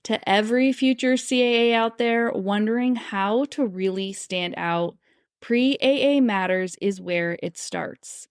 To every future CAA out there wondering how to really stand out, Pre-AA Matters is where it starts.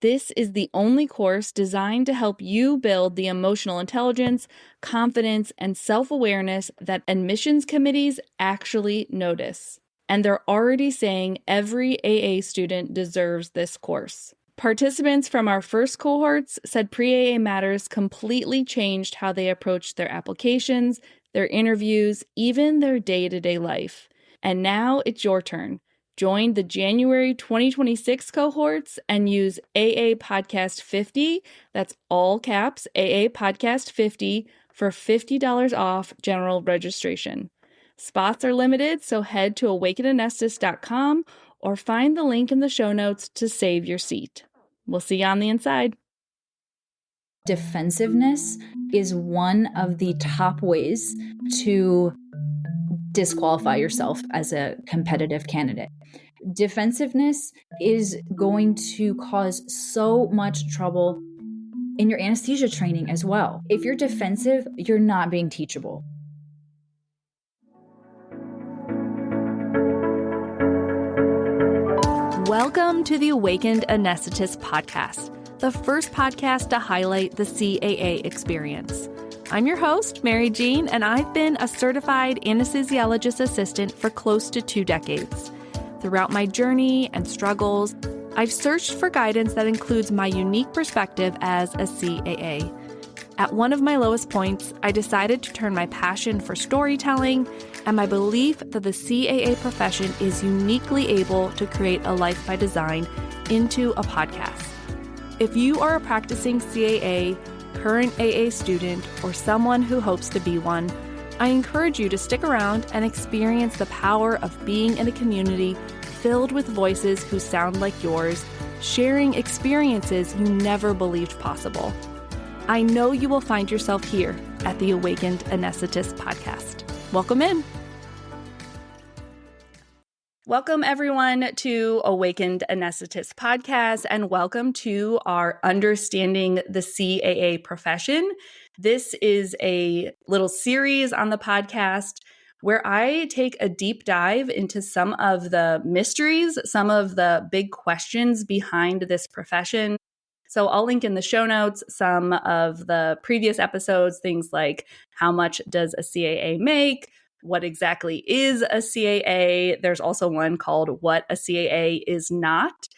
This is the only course designed to help you build the emotional intelligence, confidence, and self-awareness that admissions committees actually notice. And they're already saying every AA student deserves this course. Participants from our first cohorts said Pre-AA Matters completely changed how they approached their applications, their interviews, even their day-to-day life. And now it's your turn. Join the January 2026 cohorts and use AA Podcast 50, that's all caps, AA Podcast 50, for $50 off general registration. Spots are limited, so head to awakenanesthist.com or find the link in the show notes to save your seat. We'll see you on the inside. Defensiveness is one of the top ways to disqualify yourself as a competitive candidate. Defensiveness is going to cause so much trouble in your anesthesia training as well. If you're defensive, you're not being teachable. Welcome to the Awakened Anesthetist podcast, the first podcast to highlight the CAA experience. I'm your host, Mary Jean, and I've been a certified anesthesiologist assistant for close to 2 decades. Throughout my journey and struggles, I've searched for guidance that includes my unique perspective as a CAA. At one of my lowest points, I decided to turn my passion for storytelling and my belief that the CAA profession is uniquely able to create a life by design into a podcast. If you are a practicing CAA, current AA student, or someone who hopes to be one, I encourage you to stick around and experience the power of being in a community filled with voices who sound like yours, sharing experiences you never believed possible. I know you will find yourself here at the Awakened Anesthetist podcast. Welcome in. Welcome, everyone, to Awakened Anesthetist podcast, and welcome to our Understanding the CAA Profession. This is a little series on the podcast where I take a deep dive into some of the mysteries, some of the big questions behind this profession. So I'll link in the show notes some of the previous episodes, things like how much does a CAA make? What exactly is a CAA? There's also one called What a CAA is Not.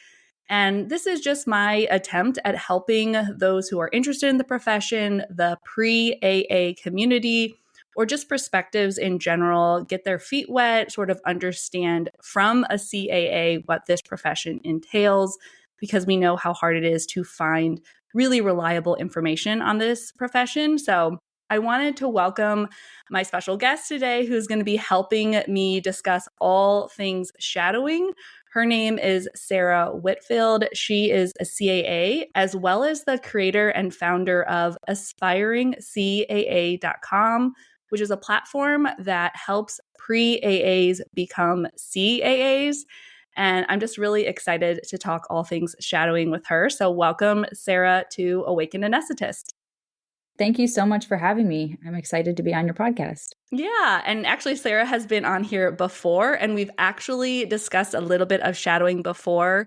And this is just my attempt at helping those who are interested in the profession, the pre-AA community, or just perspectives in general, get their feet wet, sort of understand from a CAA what this profession entails, because we know how hard it is to find really reliable information on this profession. So I wanted to welcome my special guest today, who's going to be helping me discuss all things shadowing. Her name is Sarah Whitfield. She is a CAA, as well as the creator and founder of AspiringCAA.com, which is a platform that helps pre-AAs become CAAs. And I'm just really excited to talk all things shadowing with her. So welcome, Sarah, to Awaken Anesthetist. Thank you so much for having me. I'm excited to be on your podcast. Yeah. And actually, Sarah has been on here before, and we've actually discussed a little bit of shadowing before.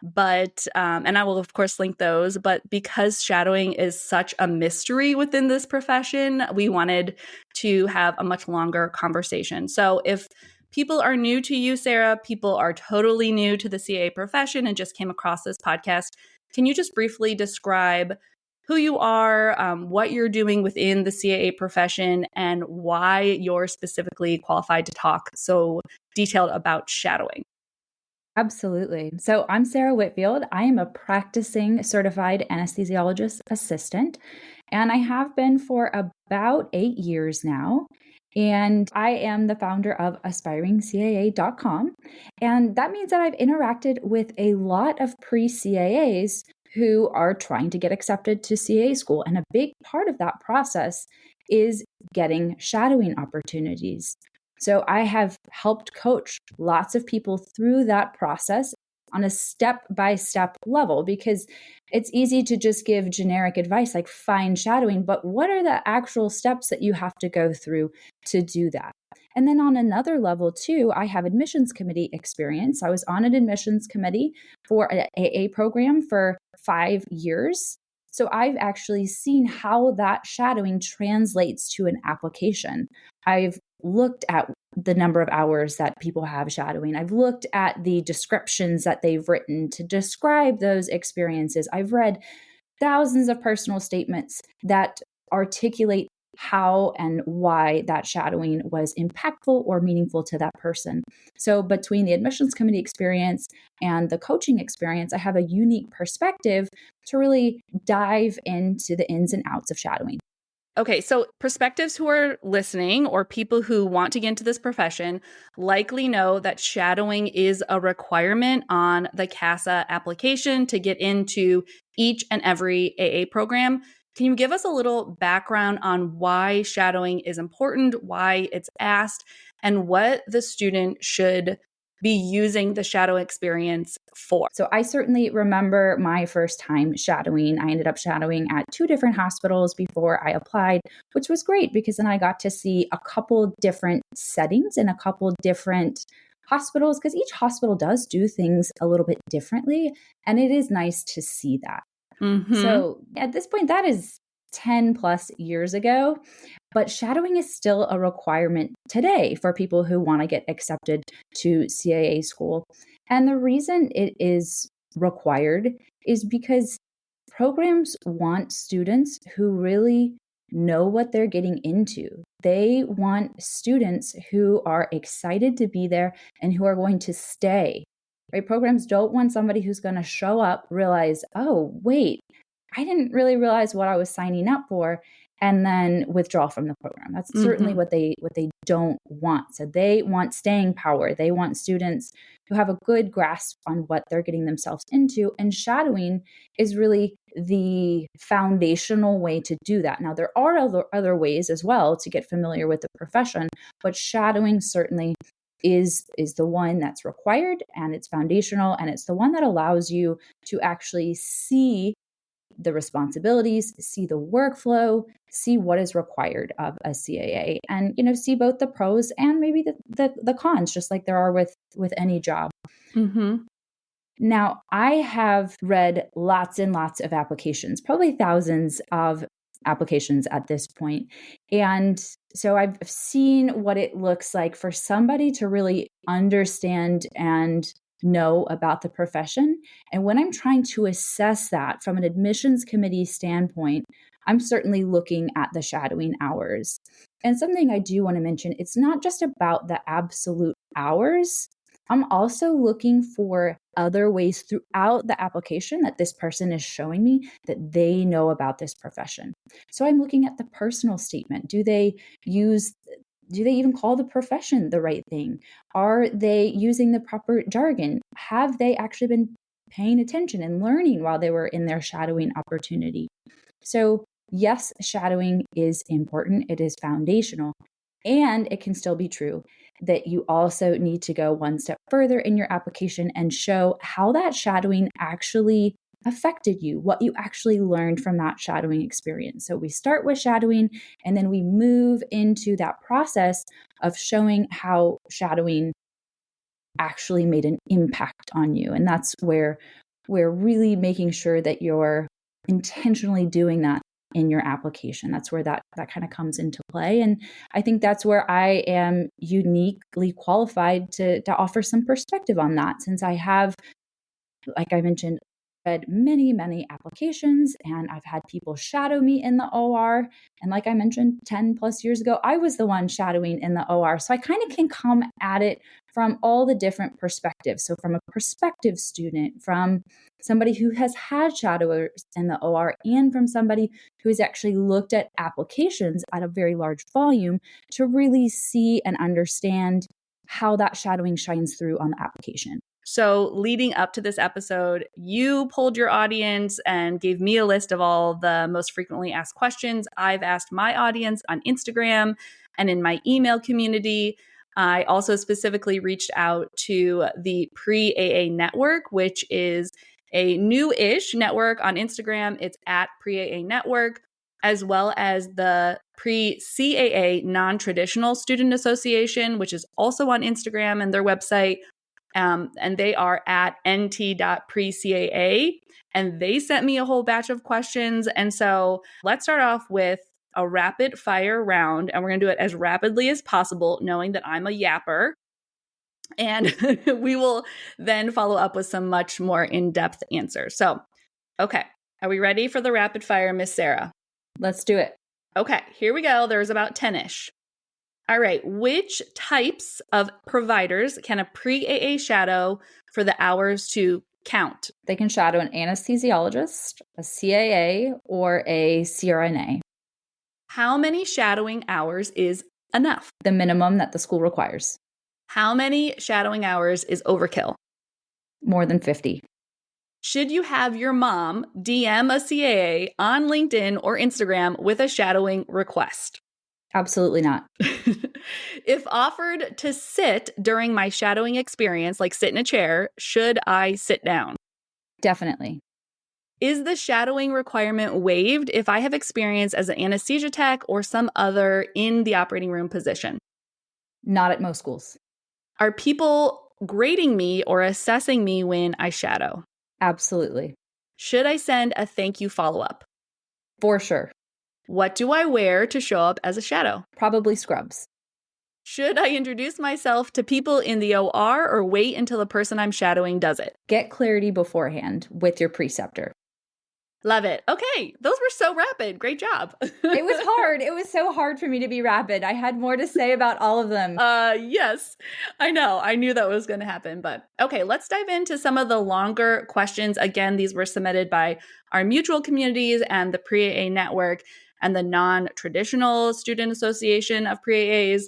But, and I will, of course, link those. But because shadowing is such a mystery within this profession, we wanted to have a much longer conversation. So if people are new to you, Sarah, people are totally new to the CAA profession and just came across this podcast, can you just briefly describe who you are, what you're doing within the CAA profession, and why you're specifically qualified to talk so detailed about shadowing? Absolutely. So I'm Sarah Whitfield. I am a practicing certified anesthesiologist assistant, and I have been for about 8 years now. And I am the founder of AspiringCAA.com. And that means that I've interacted with a lot of pre-CAAs who are trying to get accepted to CAA school. And a big part of that process is getting shadowing opportunities. So I have helped coach lots of people through that process on a step-by-step level, because it's easy to just give generic advice like find shadowing, but what are the actual steps that you have to go through to do that? And then on another level too, I have admissions committee experience. I was on an admissions committee for an AA program for 5 years. So I've actually seen how that shadowing translates to an application. I've looked at the number of hours that people have shadowing. I've looked at the descriptions that they've written to describe those experiences. I've read thousands of personal statements that articulate how and why that shadowing was impactful or meaningful to that person. So between the admissions committee experience and the coaching experience, I have a unique perspective to really dive into the ins and outs of shadowing. Okay, so prospectives who are listening or people who want to get into this profession likely know that shadowing is a requirement on the CAAs application to get into each and every AA program. Can you give us a little background on why shadowing is important, why it's asked, and what the student should be using the shadow experience for? So I certainly remember my first time shadowing. I ended up shadowing at 2 different hospitals before I applied, which was great because then I got to see a couple different settings in a couple different hospitals, because each hospital does do things a little bit differently. And it is nice to see that. So at this point, that is 10 plus years ago, but shadowing is still a requirement today for people who want to get accepted to CAA school. And the reason it is required is because programs want students who really know what they're getting into. They want students who are excited to be there and who are going to stay. Right? Programs don't want somebody who's going to show up, realize, oh, wait, I didn't really realize what I was signing up for, and then withdraw from the program. That's certainly what they don't want. So they want staying power. They want students who have a good grasp on what they're getting themselves into. And shadowing is really the foundational way to do that. Now, there are other ways as well to get familiar with the profession, but shadowing certainly is the one that's required, and it's foundational, and it's the one that allows you to actually see the responsibilities, see the workflow, see what is required of a CAA, and see both the pros and maybe the cons, just like there are with any job. Now, I have read lots and lots of applications, probably thousands of applications at this point. And so I've seen what it looks like for somebody to really understand and know about the profession. And when I'm trying to assess that from an admissions committee standpoint, I'm certainly looking at the shadowing hours. And something I do want to mention, it's not just about the absolute hours. I'm also looking for other ways throughout the application that this person is showing me that they know about this profession. So I'm looking at the personal statement. Do they even call the profession the right thing? Are they using the proper jargon? Have they actually been paying attention and learning while they were in their shadowing opportunity? So yes, shadowing is important. It is foundational. And it can still be true that you also need to go one step further in your application and show how that shadowing actually affected you, what you actually learned from that shadowing experience. So we start with shadowing, and then we move into that process of showing how shadowing actually made an impact on you. And that's where we're really making sure that you're intentionally doing that in your application. That's where that kind of comes into play. And I think that's where I am uniquely qualified to offer some perspective on that, since I have, like I mentioned, read many, many applications, and I've had people shadow me in the OR. And like I mentioned, 10 plus years ago, I was the one shadowing in the OR. So I kind of can come at it from all the different perspectives. So from a prospective student, from somebody who has had shadowers in the OR, and from somebody who has actually looked at applications at a very large volume to really see and understand how that shadowing shines through on the application. So leading up to this episode, you polled your audience and gave me a list of all the most frequently asked questions I've asked my audience on Instagram and in my email community. I also specifically reached out to the Pre-AA Network, which is a new-ish network on Instagram. It's at Pre-AA Network, as well as the Pre-CAA Non-Traditional Student Association, which is also on Instagram and their website. And they are at nt.precaa. And they sent me a whole batch of questions. And so let's start off with a rapid fire round. And we're going to do it as rapidly as possible, knowing that I'm a yapper. And we will then follow up with some much more in-depth answers. So, okay. Are we ready for the rapid fire, Miss Sarah? Let's do it. Okay, here we go. There's about 10-ish. All right. Which types of providers can a pre-AA shadow for the hours to count? They can shadow an anesthesiologist, a CAA, or a CRNA. How many shadowing hours is enough? The minimum that the school requires. How many shadowing hours is overkill? More than 50. Should you have your mom DM a CAA on LinkedIn or Instagram with a shadowing request? Absolutely not. If offered to sit during my shadowing experience, like sit in a chair, should I sit down? Definitely. Is the shadowing requirement waived if I have experience as an anesthesia tech or some other in the operating room position? Not at most schools. Are people grading me or assessing me when I shadow? Absolutely. Should I send a thank you follow-up? For sure. What do I wear to show up as a shadow? Probably scrubs. Should I introduce myself to people in the OR or wait until the person I'm shadowing does it? Get clarity beforehand with your preceptor. Love it. Okay, those were so rapid. Great job. It was hard. It was so hard for me to be rapid. I had more to say about all of them. Yes, I know. I knew that was going to happen. But okay, let's dive into some of the longer questions. Again, these were submitted by our mutual communities and the Pre-AA Network and the Non-Traditional Student Association of Pre-AAs.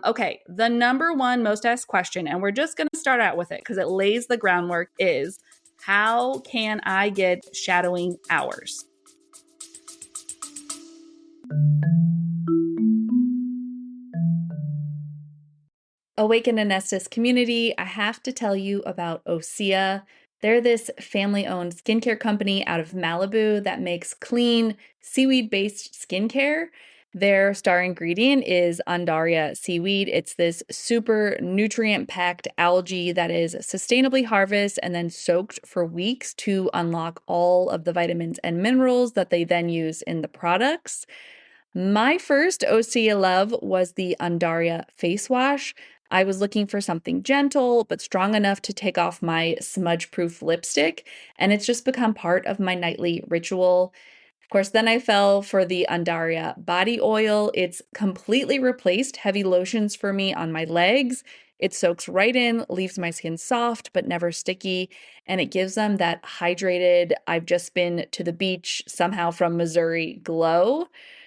Okay, the number one most asked question, and we're just going to start out with it because it lays the groundwork, is how can I get shadowing hours? Awakened Anesthetist community, I have to tell you about Osea. They're this family-owned skincare company out of Malibu that makes clean, seaweed-based skincare. Their star ingredient is Undaria seaweed. It's this super nutrient-packed algae that is sustainably harvested and then soaked for weeks to unlock all of the vitamins and minerals that they then use in the products. My first Osea love was the Undaria face wash. I was looking for something gentle but strong enough to take off my smudge-proof lipstick, and it's just become part of my nightly ritual. Of course, then I fell for the Undaria body oil. It's completely replaced heavy lotions for me on my legs. It soaks right in, leaves my skin soft but never sticky, and it gives them that hydrated, I've just been to the beach somehow from Missouri glow.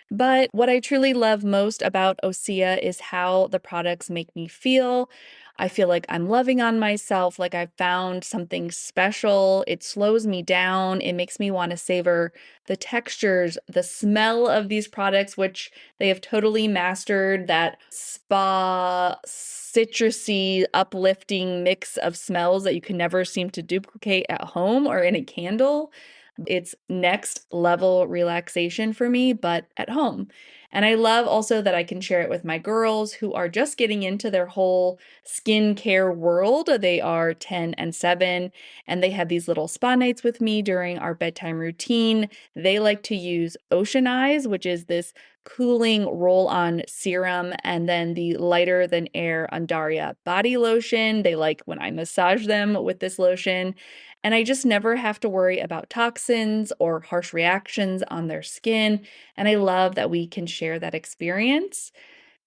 But what I truly love most about Osea is how the products make me feel. I feel like I'm loving on myself, like I've found something special. It slows me down. It makes me want to savor the textures, the smell of these products, which they have totally mastered, that spa, citrusy, uplifting mix of smells that you can never seem to duplicate at home or in a candle. It's next level relaxation for me, but at home. And I love also that I can share it with my girls who are just getting into their whole skincare world. They are 10 and 7, and they have these little spa nights with me during our bedtime routine. They like to use Ocean Eyes, which is this cooling roll-on serum, and then the lighter than air Undaria body lotion. They like when I massage them with this lotion. And I just never have to worry about toxins or harsh reactions on their skin. And I love that we can share that experience.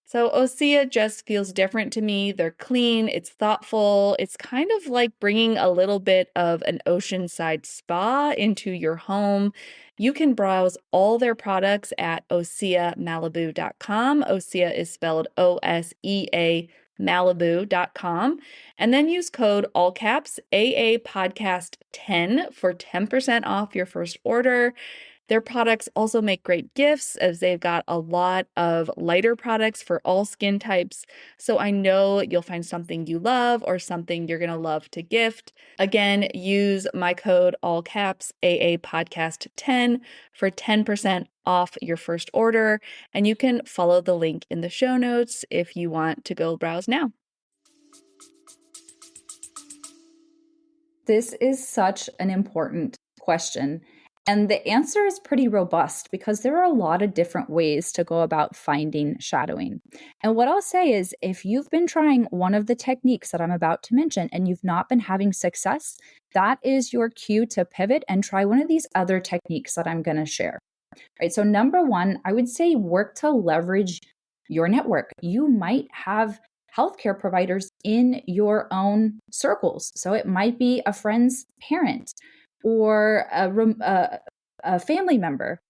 So Osea just feels different to me. They're clean, it's thoughtful. It's kind of like bringing a little bit of an oceanside spa into your home. You can browse all their products at oseamalibu.com. Osea is spelled OSEA Malibu.com, and then use code all caps AA podcast 10 for 10% off your first order. Their products also make great gifts as they've got a lot of lighter products for all skin types. So I know you'll find something you love or something you're going to love to gift. Again, use my code all caps AA podcast 10 for 10% off your first order. And you can follow the link in the show notes if you want to go browse now. This is such an important question. And the answer is pretty robust because there are a lot of different ways to go about finding shadowing. And what I'll say is if you've been trying one of the techniques that I'm about to mention and you've not been having success, that is your cue to pivot and try one of these other techniques that I'm going to share. Right. So number one, I would say work to leverage your network. You might have healthcare providers in your own circles. So it might be a friend's parent or a family member.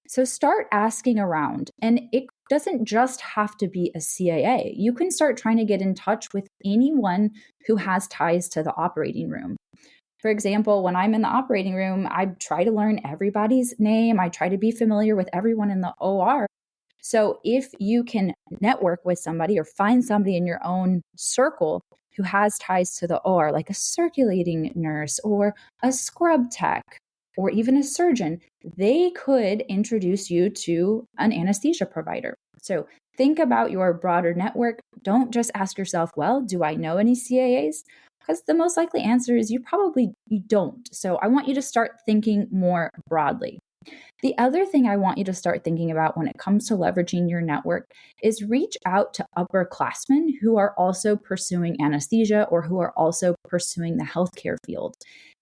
So start asking around. And it doesn't just have to be a CAA. You can start trying to get in touch with anyone who has ties to the operating room. For example, when I'm in the operating room, I try to learn everybody's name. I try to be familiar with everyone in the OR. So if you can network with somebody or find somebody in your own circle who has ties to the OR, like a circulating nurse or a scrub tech or even a surgeon, they could introduce you to an anesthesia provider. So think about your broader network. Don't just ask yourself, well, do I know any CAAs? Because the most likely answer is you don't. So I want you to start thinking more broadly. The other thing I want you to start thinking about when it comes to leveraging your network is reach out to upperclassmen who are also pursuing anesthesia or who are also pursuing the healthcare field.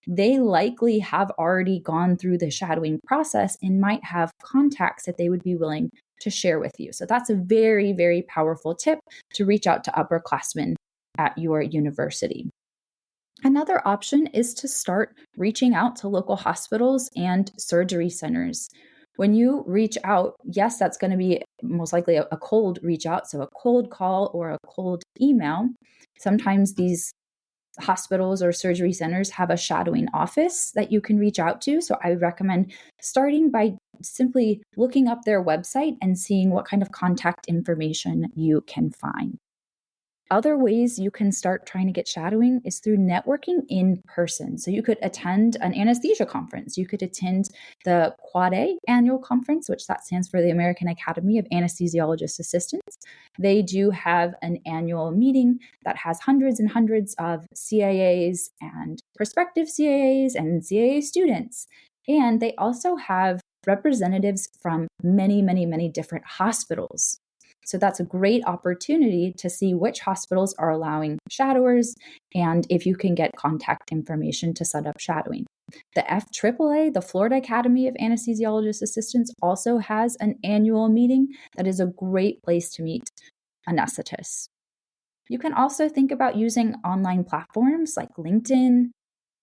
They likely have already gone through the shadowing process and might have contacts that they would be willing to share with you. So that's a very, very powerful tip to reach out to upperclassmen at your university. Another option is to start reaching out to local hospitals and surgery centers. When you reach out, yes, that's going to be most likely a cold reach out, so a cold call or a cold email. Sometimes these hospitals or surgery centers have a shadowing office that you can reach out to. So I recommend starting by simply looking up their website and seeing what kind of contact information you can find. Other ways you can start trying to get shadowing is through networking in person. So you could attend an anesthesia conference. You could attend the Quad-A annual conference, which that stands for the American Academy of Anesthesiologist Assistants. They do have an annual meeting that has hundreds and hundreds of CAAs and prospective CAAs and CAA students. And they also have representatives from many, many, many different hospitals. So that's a great opportunity to see which hospitals are allowing shadowers and if you can get contact information to set up shadowing. The FAAA, the Florida Academy of Anesthesiologist Assistants, also has an annual meeting that is a great place to meet anesthetists. You can also think about using online platforms like LinkedIn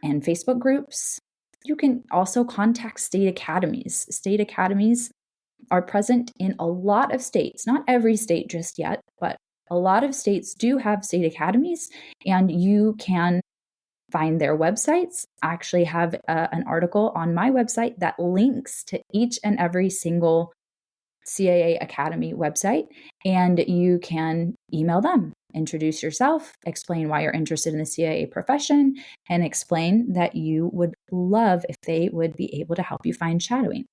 and Facebook groups. You can also contact state academies. State academies are present in a lot of states, not every state just yet, but a lot of states do have state academies, and you can find their websites. I actually have an article on my website that links to each and every single CAA Academy website, and you can email them, introduce yourself, explain why you're interested in the CAA profession, and explain that you would love if they would be able to help you find shadowing.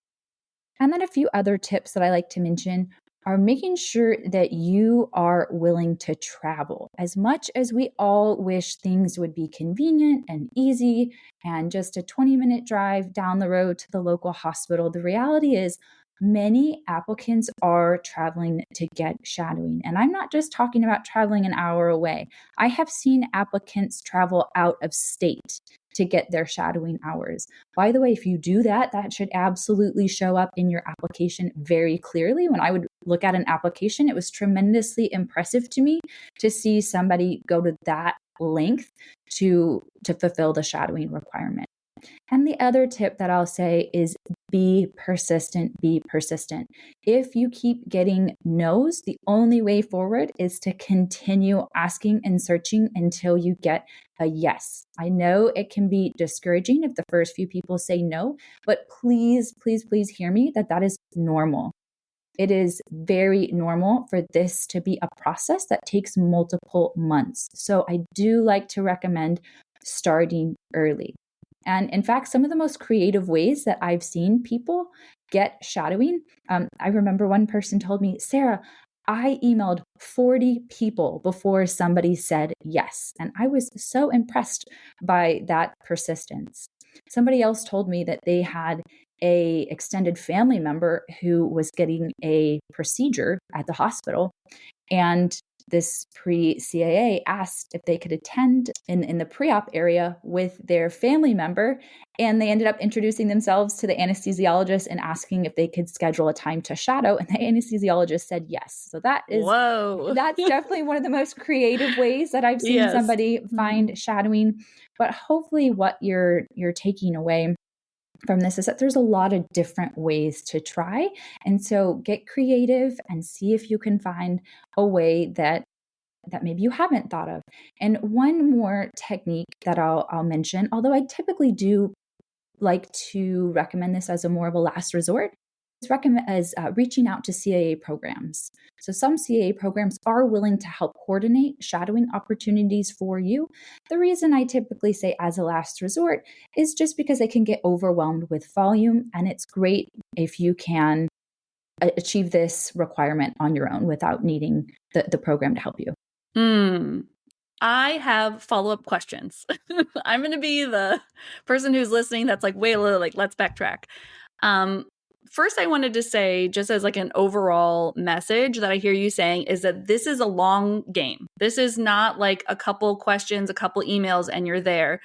And then a few other tips that I like to mention are making sure that you are willing to travel. As much as we all wish things would be convenient and easy and just a 20-minute drive down the road to the local hospital, the reality is many applicants are traveling to get shadowing. And I'm not just talking about traveling an hour away. I have seen applicants travel out of state to get their shadowing hours. By the way, if you do that, that should absolutely show up in your application very clearly. When I would look at an application, it was tremendously impressive to me to see somebody go to that length to fulfill the shadowing requirement. And the other tip that I'll say is be persistent, be persistent. If you keep getting no's, the only way forward is to continue asking and searching until you get a yes. I know it can be discouraging if the first few people say no, but please, please, please hear me that that is normal. It is very normal for this to be a process that takes multiple months. So I do like to recommend starting early. And in fact, some of the most creative ways that I've seen people get shadowing, I remember one person told me, Sarah, I emailed 40 people before somebody said yes. And I was so impressed by that persistence. Somebody else told me that they had a extended family member who was getting a procedure at the hospital, and this pre-CAA asked if they could attend in the pre-op area with their family member, and they ended up introducing themselves to the anesthesiologist and asking if they could schedule a time to shadow, and the anesthesiologist said yes. So that's definitely one of the most creative ways that I've seen somebody find shadowing. But hopefully what you're taking away from this is that there's a lot of different ways to try. And so get creative and see if you can find a way that maybe you haven't thought of. And one more technique that I'll mention, although I typically do like to recommend this as a more of a last resort, is reaching out to CAA programs. So some CAA programs are willing to help coordinate shadowing opportunities for you. The reason I typically say as a last resort is just because they can get overwhelmed with volume, and it's great if you can achieve this requirement on your own without needing the program to help you. I have follow-up questions. I'm going to be the person who's listening that's like, wait, let's backtrack. First, I wanted to say, just as like an overall message that I hear you saying, is that this is a long game. This is not like a couple questions, a couple emails, and you're there.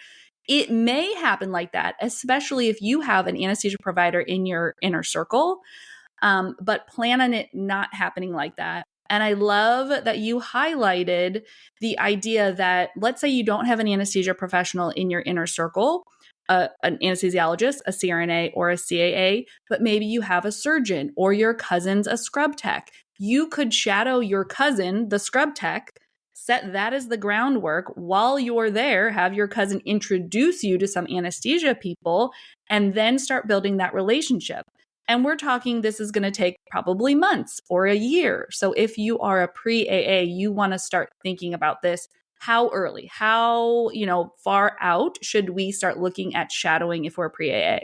It may happen like that, especially if you have an anesthesia provider in your inner circle, but plan on it not happening like that. And I love that you highlighted the idea that, let's say you don't have an anesthesia professional in your inner circle, an anesthesiologist, a CRNA, or a CAA, but maybe you have a surgeon or your cousin's a scrub tech. You could shadow your cousin, the scrub tech, set that as the groundwork. While you're there, have your cousin introduce you to some anesthesia people, and then start building that relationship. And we're talking, this is going to take probably months or a year. So if you are a pre-AA, you want to start thinking about this. How early, how far out should we start looking at shadowing if we're pre-AA?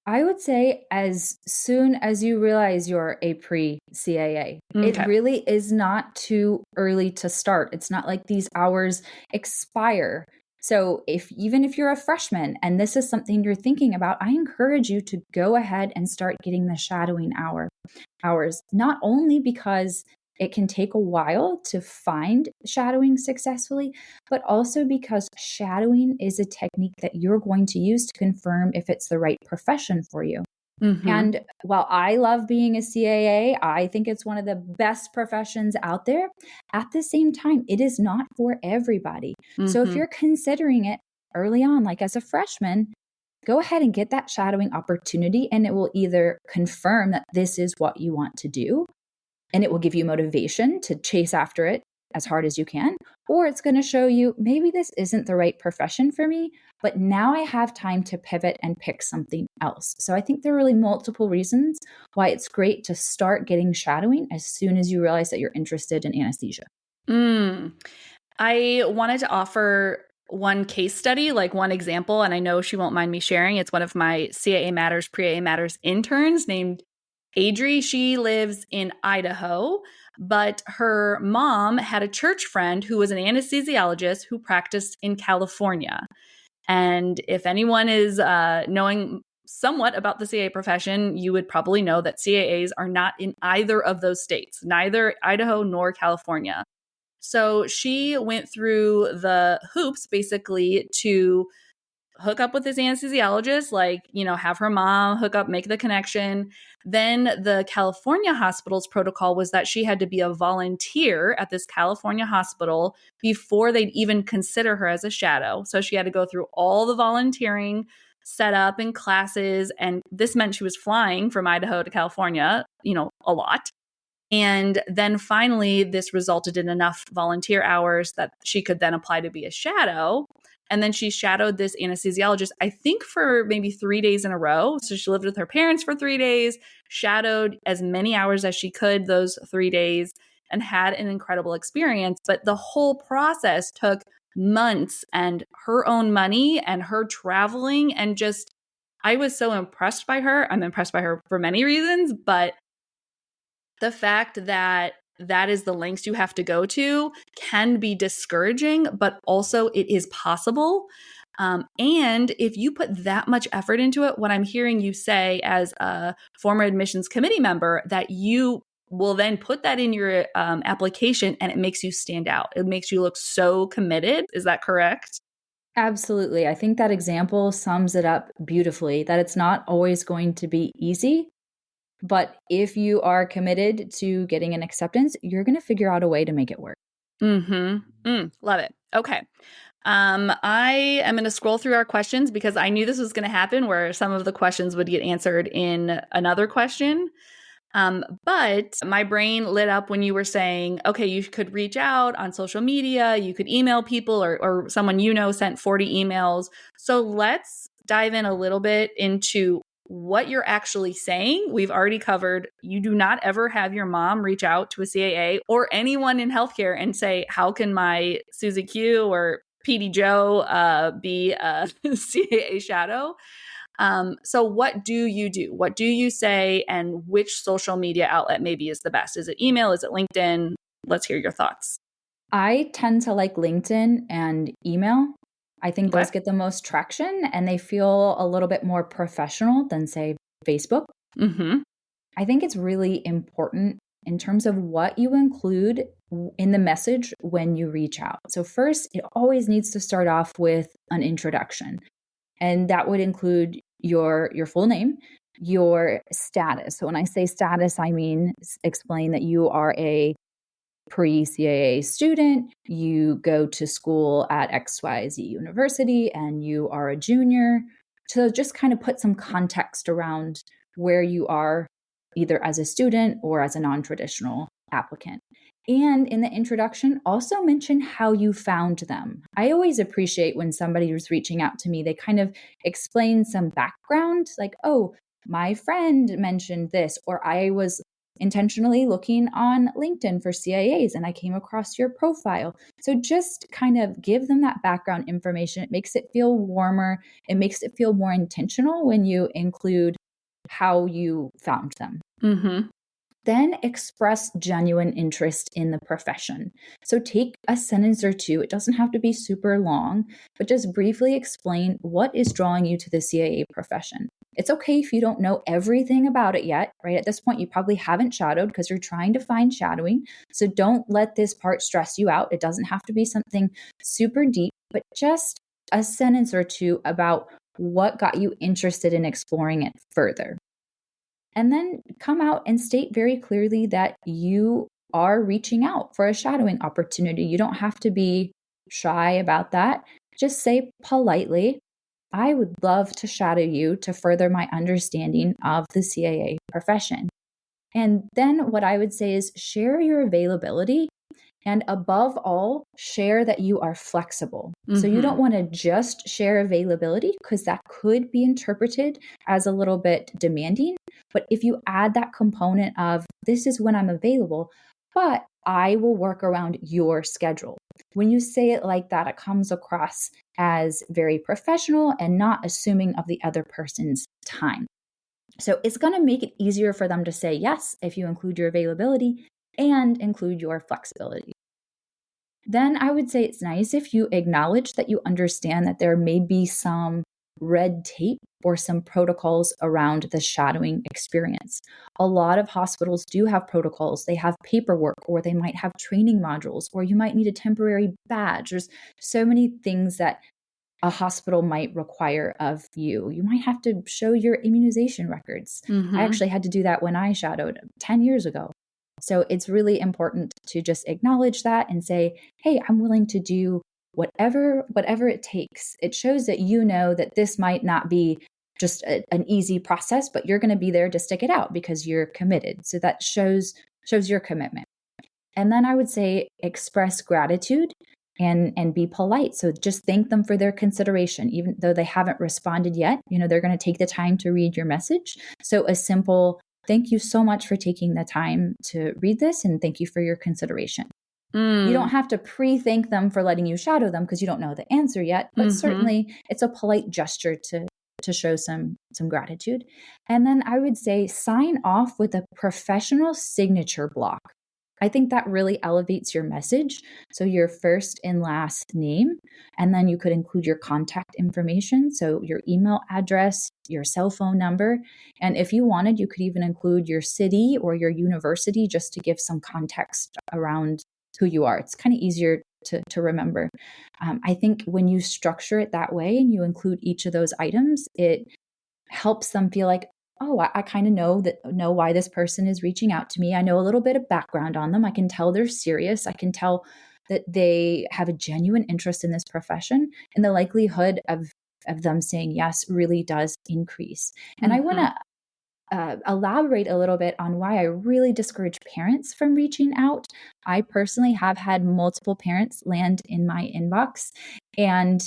I would say as soon as you realize you're a pre-CAA. Okay. It really is not too early to start. It's not like these hours expire. So even if you're a freshman and this is something you're thinking about, I encourage you to go ahead and start getting the shadowing hours, not only because it can take a while to find shadowing successfully, but also because shadowing is a technique that you're going to use to confirm if it's the right profession for you. Mm-hmm. And while I love being a CAA, I think it's one of the best professions out there. At the same time, it is not for everybody. Mm-hmm. So if you're considering it early on, like as a freshman, go ahead and get that shadowing opportunity, and it will either confirm that this is what you want to do, and it will give you motivation to chase after it as hard as you can, or it's going to show you maybe this isn't the right profession for me, but now I have time to pivot and pick something else. So I think there are really multiple reasons why it's great to start getting shadowing as soon as you realize that you're interested in anesthesia. I wanted to offer one case study, like one example, and I know she won't mind me sharing. It's one of my CAA Matters, Pre-AA Matters interns named Adri. She lives in Idaho, but her mom had a church friend who was an anesthesiologist who practiced in California. And if anyone is knowing somewhat about the CAA profession, you would probably know that CAAs are not in either of those states, neither Idaho nor California. So she went through the hoops basically to hook up with this anesthesiologist, like, have her mom hook up, make the connection. Then the California hospital's protocol was that she had to be a volunteer at this California hospital before they'd even consider her as a shadow. So she had to go through all the volunteering setup and classes. And this meant she was flying from Idaho to California, a lot. And then finally, this resulted in enough volunteer hours that she could then apply to be a shadow. And then she shadowed this anesthesiologist, I think for maybe 3 days in a row. So she lived with her parents for 3 days, shadowed as many hours as she could those 3 days, and had an incredible experience. But the whole process took months and her own money and her traveling. And just, I was so impressed by her. I'm impressed by her for many reasons, but the fact that that is the lengths you have to go to can be discouraging, but also it is possible. And if you put that much effort into it, what I'm hearing you say as a former admissions committee member, that you will then put that in your application and it makes you stand out. It makes you look so committed. Is that correct? Absolutely. I think that example sums it up beautifully, that it's not always going to be easy. But if you are committed to getting an acceptance, you're going to figure out a way to make it work. Love it. Okay. I am going to scroll through our questions because I knew this was going to happen where some of the questions would get answered in another question. But my brain lit up when you were saying, okay, you could reach out on social media, you could email people, or someone sent 40 emails. So let's dive in a little bit into what you're actually saying. We've already covered, you do not ever have your mom reach out to a CAA or anyone in healthcare and say, how can my Susie Q or PD Joe be a CAA shadow? So what do you do? What do you say? And which social media outlet maybe is the best? Is it email? Is it LinkedIn? Let's hear your thoughts. I tend to like LinkedIn and email. I think those get the most traction and they feel a little bit more professional than, say, Facebook. I think it's really important in terms of what you include in the message when you reach out. So first, it always needs to start off with an introduction. And that would include your full name, your status. So when I say status, I mean explain that you are a pre-CAA student, you go to school at XYZ University, and you are a junior. So just kind of put some context around where you are, either as a student or as a non-traditional applicant. And in the introduction, also mention how you found them. I always appreciate when somebody is reaching out to me, they kind of explain some background, like, oh, my friend mentioned this, or I was intentionally looking on LinkedIn for CAAs and I came across your profile. So just kind of give them that background information. It makes it feel warmer. It makes it feel more intentional when you include how you found them. Then express genuine interest in the profession. So take a sentence or two. It doesn't have to be super long, but just briefly explain what is drawing you to the CAA profession. It's okay if you don't know everything about it yet, right? At this point, you probably haven't shadowed because you're trying to find shadowing. So don't let this part stress you out. It doesn't have to be something super deep, but just a sentence or two about what got you interested in exploring it further. And then come out and state very clearly that you are reaching out for a shadowing opportunity. You don't have to be shy about that. Just say politely, I would love to shadow you to further my understanding of the CAA profession. And then what I would say is share your availability. And above all, share that you are flexible. So you don't want to just share availability because that could be interpreted as a little bit demanding. But if you add that component of this is when I'm available, but I will work around your schedule. When you say it like that, it comes across as very professional and not assuming of the other person's time. So it's going to make it easier for them to say yes if you include your availability and include your flexibility. Then I would say it's nice if you acknowledge that you understand that there may be some red tape or some protocols around the shadowing experience. A lot of hospitals do have protocols. They have paperwork, or they might have training modules, or you might need a temporary badge. There's so many things that a hospital might require of you. You might have to show your immunization records. I actually had to do that when I shadowed 10 years ago. So it's really important to just acknowledge that and say, hey, I'm willing to do whatever it takes. It shows that you know that this might not be just an easy process, but you're going to be there to stick it out because you're committed. So that shows your commitment. And then I would say express gratitude and be polite. So just thank them for their consideration, even though they haven't responded yet. They're going to take the time to read your message. So a simple thank you so much for taking the time to read this, and thank you for your consideration. You don't have to pre-thank them for letting you shadow them because you don't know the answer yet, but certainly it's a polite gesture to show some gratitude. And then I would say sign off with a professional signature block. I think that really elevates your message. So your first and last name, and then you could include your contact information. So your email address, your cell phone number. And if you wanted, you could even include your city or your university just to give some context around who you are. It's kind of easier to remember. I think when you structure it that way and you include each of those items, it helps them feel like, oh, I kind of know why this person is reaching out to me. I know a little bit of background on them. I can tell they're serious. I can tell that they have a genuine interest in this profession, and the likelihood of them saying yes really does increase. And I want to elaborate a little bit on why I really discourage parents from reaching out. I personally have had multiple parents land in my inbox, and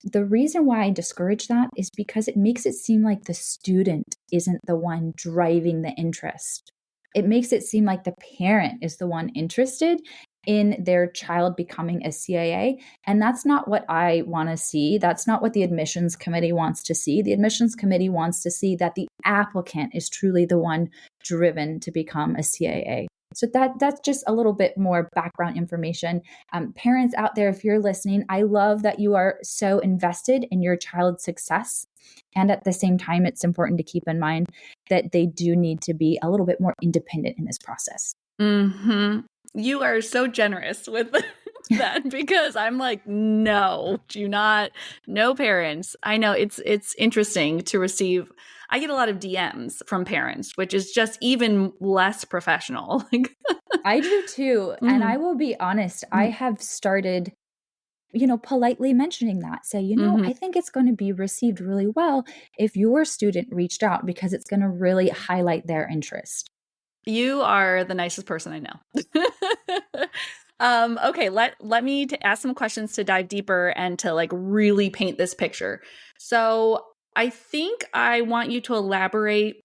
the reason why I discourage that is because it makes it seem like the student isn't the one driving the interest. It makes it seem like the parent is the one interested in their child becoming a CAA. And that's not what I want to see. That's not what the admissions committee wants to see. The admissions committee wants to see that the applicant is truly the one driven to become a CAA. So that's just a little bit more background information. Parents out there, if you're listening, I love that you are so invested in your child's success. And at the same time, it's important to keep in mind that they do need to be a little bit more independent in this process. You are so generous with that, because I'm like, no, do not, no parents. I know it's interesting to receive. I get a lot of DMs from parents, which is just even less professional. I do too. And I will be honest, I have started, politely mentioning that. Say, I think it's going to be received really well if your student reached out, because it's going to really highlight their interest. You are the nicest person I know. Okay, let me ask some questions to dive deeper and to really paint this picture. So I think I want you to elaborate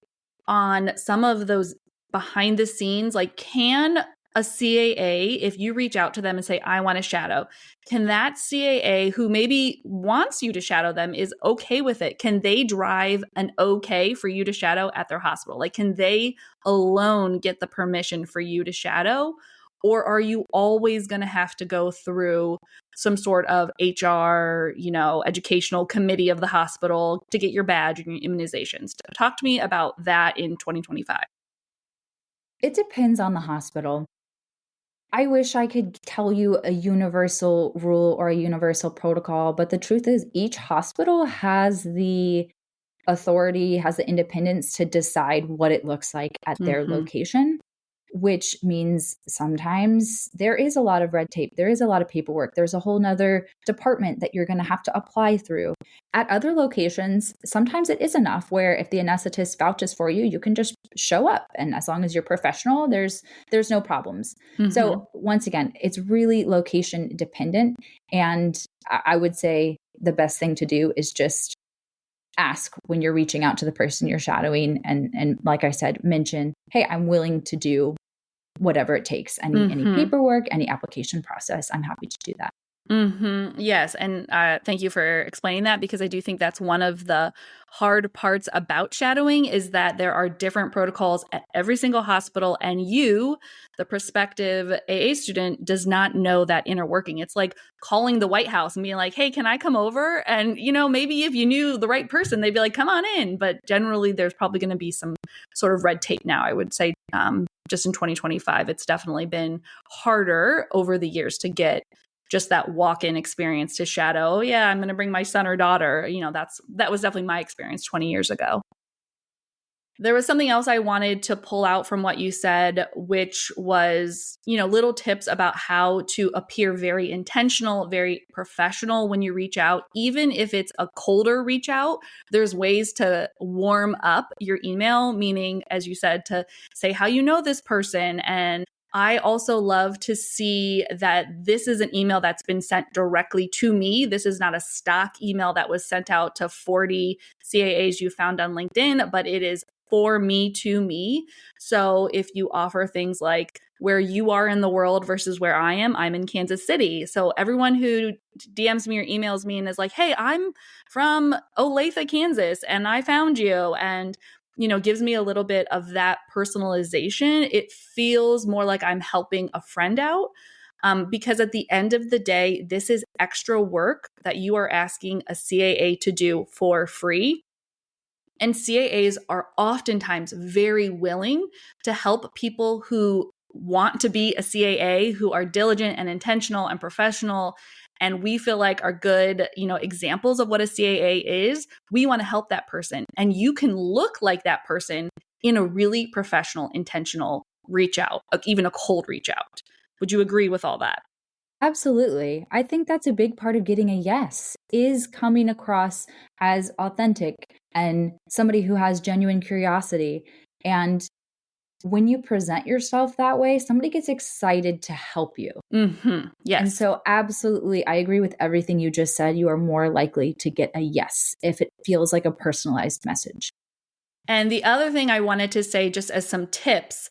on some of those behind the scenes. Can a CAA, if you reach out to them and say, I want to shadow, can that CAA who maybe wants you to shadow them is okay with it? Can they drive an okay for you to shadow at their hospital? Can they alone get the permission for you to shadow? Or are you always going to have to go through some sort of HR, educational committee of the hospital to get your badge and your immunizations? Talk to me about that in 2025. It depends on the hospital. I wish I could tell you a universal rule or a universal protocol, but the truth is each hospital has the authority, has the independence to decide what it looks like at their location, which means sometimes there is a lot of red tape. There is a lot of paperwork. There's a whole nother department that you're going to have to apply through. At other locations, sometimes it is enough where if the anesthetist vouches for you, you can just show up. And as long as you're professional, there's no problems. So once again, it's really location dependent. And I would say the best thing to do is just ask when you're reaching out to the person you're shadowing. And like I said, mention, hey, I'm willing to do whatever it takes, any paperwork, any application process. I'm happy to do that. Yes. And thank you for explaining that, because I do think that's one of the hard parts about shadowing is that there are different protocols at every single hospital, and you, the prospective AA student, does not know that inner working. It's like calling the White House and being like, hey, can I come over? And, maybe if you knew the right person, they'd be like, come on in. But generally, there's probably going to be some sort of red tape now, I would say. Just in 2025, it's definitely been harder over the years to get just that walk-in experience to shadow. Oh yeah, I'm going to bring my son or daughter. That was definitely my experience 20 years ago. There was something else I wanted to pull out from what you said, which was, little tips about how to appear very intentional, very professional when you reach out. Even if it's a colder reach out, there's ways to warm up your email, meaning, as you said, to say how you know this person. And I also love to see that this is an email that's been sent directly to me. This is not a stock email that was sent out to 40 CAAs you found on LinkedIn, but it is for me to me. So if you offer things like where you are in the world versus where I'm in Kansas City. So everyone who DMs me or emails me and is like, hey, I'm from Olathe, Kansas, and I found you, and gives me a little bit of that personalization. It feels more like I'm helping a friend out. Because at the end of the day, this is extra work that you are asking a CAA to do for free. And CAAs are oftentimes very willing to help people who want to be a CAA, who are diligent and intentional and professional, and we feel like are good, examples of what a CAA is. We want to help that person. And you can look like that person in a really professional, intentional reach out, even a cold reach out. Would you agree with all that? Absolutely. I think that's a big part of getting a yes, is coming across as authentic and somebody who has genuine curiosity. And when you present yourself that way, somebody gets excited to help you. Mm-hmm. Yes. And so absolutely, I agree with everything you just said. You are more likely to get a yes if it feels like a personalized message. And the other thing I wanted to say, just as some tips,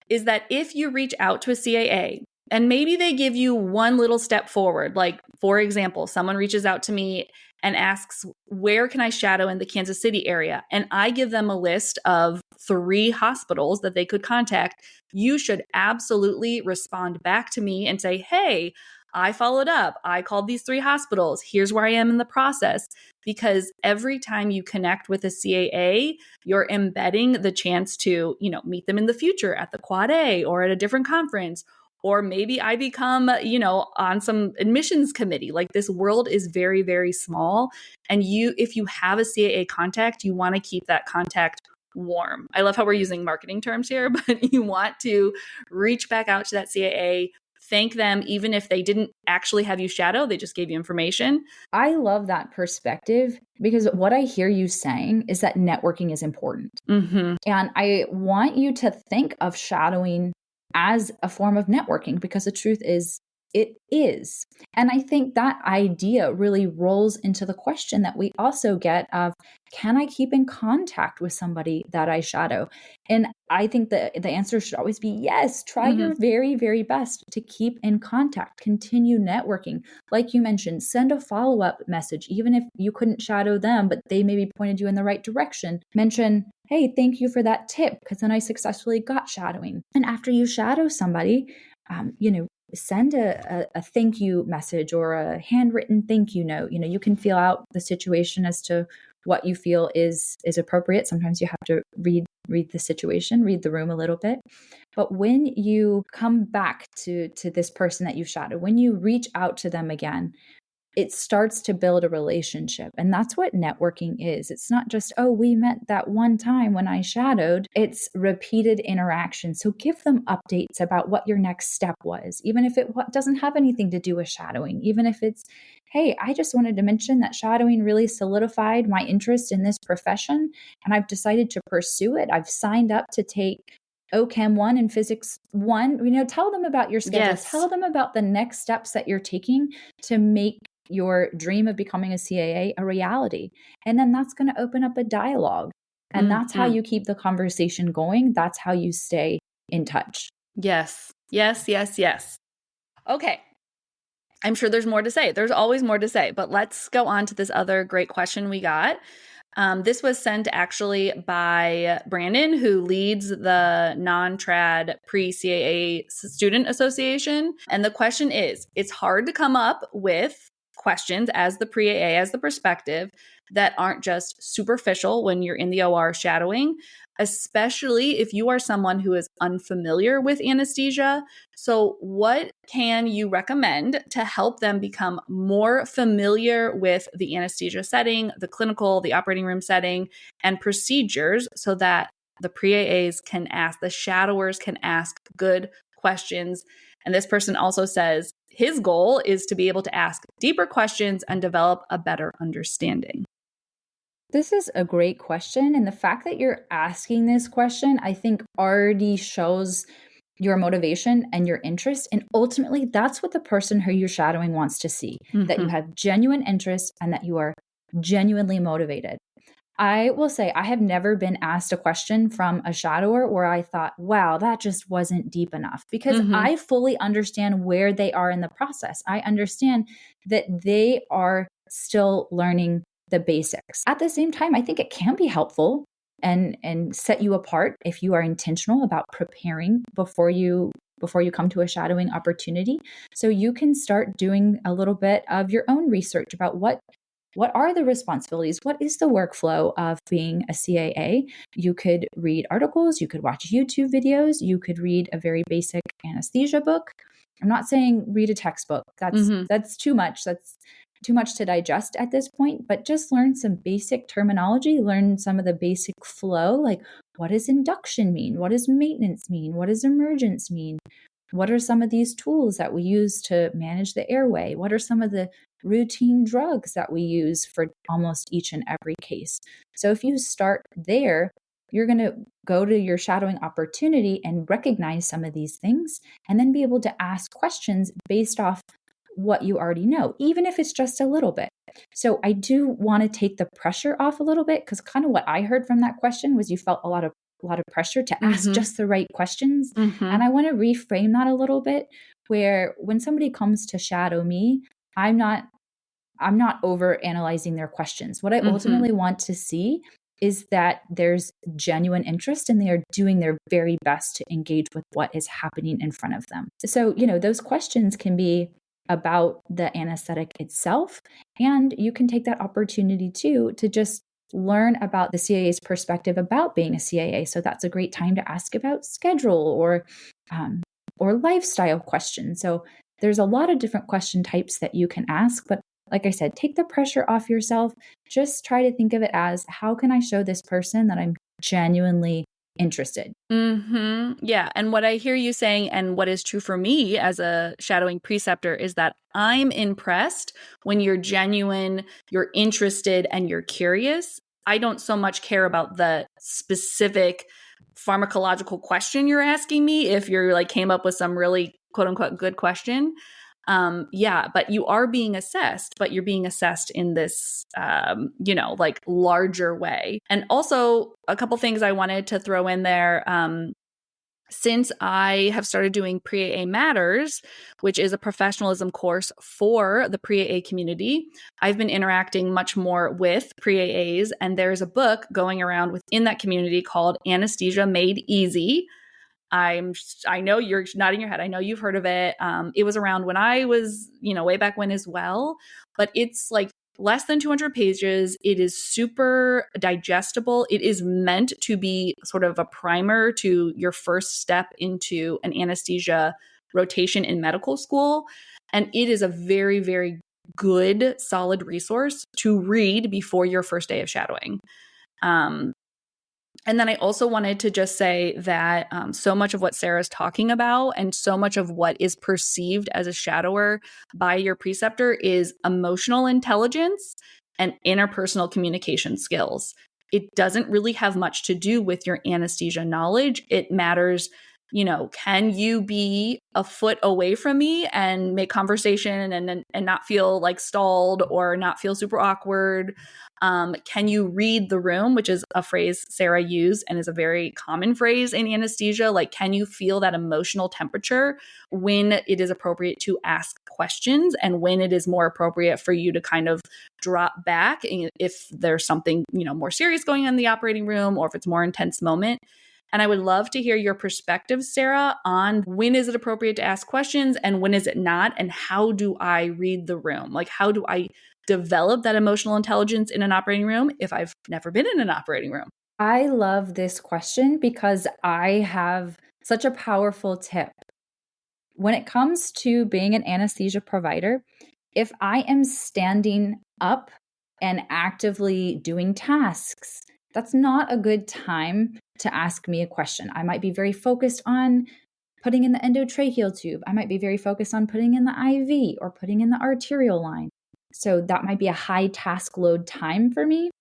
is that if you reach out to a CAA and maybe they give you one little step forward, like, for example, someone reaches out to me and asks, where can I shadow in the Kansas City area? And I give them a list of 3 hospitals that they could contact. You should absolutely respond back to me and say, hey, I followed up. I called these 3 hospitals. Here's where I am in the process. Because every time you connect with a CAA, you're embedding the chance to, meet them in the future at the Quad A or at a different conference. Or maybe I become, on some admissions committee. Like, this world is very, very small. And if you have a CAA contact, you want to keep that contact warm. I love how we're using marketing terms here, but you want to reach back out to that CAA, thank them, even if they didn't actually have you shadow, they just gave you information. I love that perspective, because what I hear you saying is that networking is important. Mm-hmm. And I want you to think of shadowing as a form of networking, because the truth is, it is. And I think that idea really rolls into the question that we also get of, can I keep in contact with somebody that I shadow? And I think the answer should always be yes. Try your very, very best to keep in contact, continue networking. Like you mentioned, send a follow-up message, even if you couldn't shadow them, but they maybe pointed you in the right direction. Mention, hey, thank you for that tip, because then I successfully got shadowing. And after you shadow somebody, send a thank you message or a handwritten thank you note. You can feel out the situation as to what you feel is appropriate. Sometimes you have to read the situation, read the room a little bit. But when you come back to this person that you shadowed, when you reach out to them again, it starts to build a relationship. And that's what networking is. It's not just, oh, we met that one time when I shadowed. It's repeated interaction. So give them updates about what your next step was, even if it doesn't have anything to do with shadowing, even if it's, hey, I just wanted to mention that shadowing really solidified my interest in this profession, and I've decided to pursue it. I've signed up to take OChem 1 and Physics 1. Tell them about your schedule. Yes. Tell them about the next steps that you're taking to make your dream of becoming a CAA a reality. And then that's going to open up a dialogue. And that's how you keep the conversation going. That's how you stay in touch. Yes. Yes, yes, yes. Okay. I'm sure there's more to say. There's always more to say, but let's go on to this other great question we got. This was sent actually by Brandon, who leads the non-trad pre-CAA student association. And the question is, it's hard to come up with questions as the pre-AA, as the perspective, that aren't just superficial when you're in the OR shadowing, especially if you are someone who is unfamiliar with anesthesia. So what can you recommend to help them become more familiar with the anesthesia setting, the clinical, the operating room setting, and procedures so that the pre-AAs can ask, the shadowers can ask good questions? And this person also says his goal is to be able to ask deeper questions and develop a better understanding. This is a great question. And the fact that you're asking this question, I think already shows your motivation and your interest. And ultimately, that's what the person who you're shadowing wants to see, that you have genuine interest and that you are genuinely motivated. I will say I have never been asked a question from a shadower where I thought, wow, that just wasn't deep enough, because I fully understand where they are in the process. I understand that they are still learning the basics. At the same time, I think it can be helpful and set you apart if you are intentional about preparing before you come to a shadowing opportunity. So you can start doing a little bit of your own research about what are the responsibilities? What is the workflow of being a CAA? You could read articles, you could watch YouTube videos, you could read a very basic anesthesia book. I'm not saying read a textbook. That's too much. That's too much to digest at this point, but just learn some basic terminology, learn some of the basic flow, like what does induction mean? What does maintenance mean? What does emergence mean? What are some of these tools that we use to manage the airway? What are some of the routine drugs that we use for almost each and every case? So if you start there, you're going to go to your shadowing opportunity and recognize some of these things, and then be able to ask questions based off what you already know, even if it's just a little bit. So I do want to take the pressure off a little bit, because kind of what I heard from that question was you felt a lot of pressure to ask just the right questions. And I want to reframe that a little bit, where when somebody comes to shadow me, I'm not over analyzing their questions. What I ultimately want to see is that there's genuine interest and they are doing their very best to engage with what is happening in front of them. So, those questions can be about the anesthetic itself, and you can take that opportunity too to just learn about the CAA's perspective about being a CAA. So that's a great time to ask about schedule or lifestyle questions. So there's a lot of different question types that you can ask, but like I said, take the pressure off yourself. Just try to think of it as, how can I show this person that I'm genuinely interested? Yeah. And what I hear you saying, and what is true for me as a shadowing preceptor, is that I'm impressed when you're genuine, you're interested, and you're curious. I don't so much care about the specific pharmacological question you're asking me. If you're like came up with some really quote unquote good question. But you are being assessed, but you're being assessed in this, like larger way. And also a couple things I wanted to throw in there. Since I have started doing Pre-AA Matters, which is a professionalism course for the Pre-AA community, I've been interacting much more with Pre-AAs, and there's a book going around within that community called Anesthesia Made Easy. I know you're nodding your head. I know you've heard of it. It was around when I was, way back when as well, but it's like less than 200 pages. It is super digestible. It is meant to be sort of a primer to your first step into an anesthesia rotation in medical school. And it is a very, very good, solid resource to read before your first day of shadowing. And then I also wanted to just say that so much of what Sarah's talking about and so much of what is perceived as a shadower by your preceptor is emotional intelligence and interpersonal communication skills. It doesn't really have much to do with your anesthesia knowledge. It matters, can you be a foot away from me and make conversation and not feel like stalled or not feel super awkward? Can you read the room, which is a phrase Sarah used and is a very common phrase in anesthesia? Like, can you feel that emotional temperature when it is appropriate to ask questions and when it is more appropriate for you to kind of drop back if there's something, more serious going on in the operating room or if it's a more intense moment? And I would love to hear your perspective, Sarah, on when is it appropriate to ask questions and when is it not? And how do I read the room? Like, how do I develop that emotional intelligence in an operating room if I've never been in an operating room? I love this question because I have such a powerful tip. When it comes to being an anesthesia provider, if I am standing up and actively doing tasks, that's not a good time to ask me a question. I might be very focused on putting in the endotracheal tube. I might be very focused on putting in the IV or putting in the arterial line. So that might be a high task load time for me.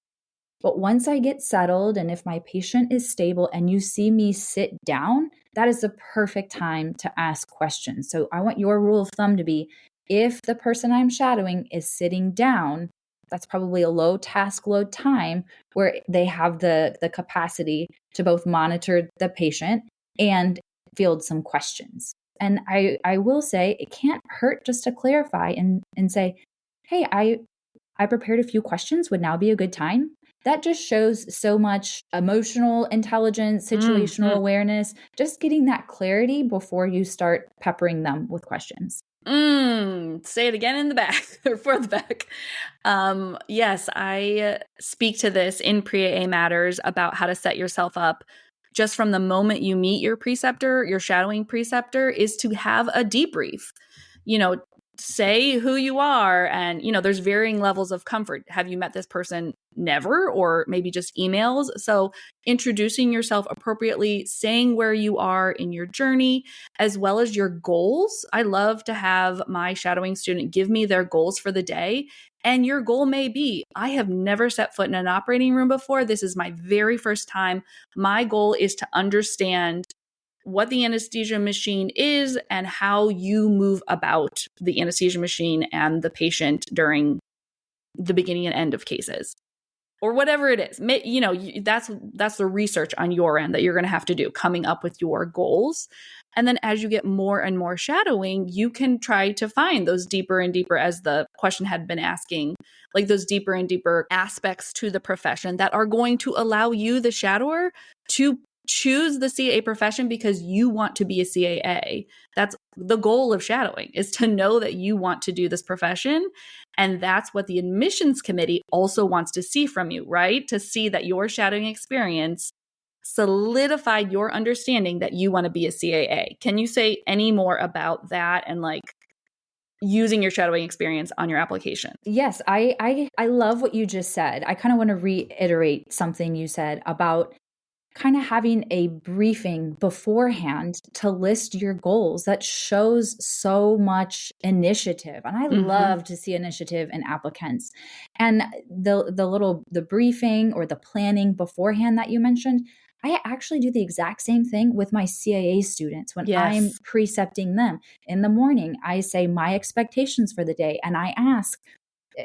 But once I get settled and if my patient is stable and you see me sit down, that is the perfect time to ask questions. So I want your rule of thumb to be if the person I'm shadowing is sitting down, that's probably a low task load time where they have the capacity to both monitor the patient and field some questions. And I will say it can't hurt just to clarify and say, hey, I prepared a few questions. Would now be a good time? That just shows so much emotional intelligence, situational awareness, just getting that clarity before you start peppering them with questions. Say it again in the back or for the back. Yes, I speak to this in Pre-AA Matters about how to set yourself up just from the moment you meet your preceptor, your shadowing preceptor, is to have a debrief. Say who you are, and there's varying levels of comfort. Have you met this person? Never, or maybe just emails. So introducing yourself appropriately, saying where you are in your journey, as well as your goals. I love to have my shadowing student give me their goals for the day. And your goal may be, I have never set foot in an operating room before. This is my very first time. My goal is to understand what the anesthesia machine is and how you move about the anesthesia machine and the patient during the beginning and end of cases, or whatever it is. That's the research on your end that you're going to have to do, coming up with your goals. And then as you get more and more shadowing, you can try to find those deeper and deeper, as the question had been asking, like those deeper and deeper aspects to the profession that are going to allow you, the shadower, to choose the CAA profession because you want to be a CAA. That's the goal of shadowing, is to know that you want to do this profession. And that's what the admissions committee also wants to see from you, right? To see that your shadowing experience solidified your understanding that you want to be a CAA. Can you say any more about that and like using your shadowing experience on your application? Yes, I love what you just said. I kind of want to reiterate something you said about kind of having a briefing beforehand to list your goals. That shows so much initiative. And I love to see initiative in applicants. And the briefing or the planning beforehand that you mentioned, I actually do the exact same thing with my CAA students when I'm precepting them. In the morning, I say my expectations for the day, and I ask,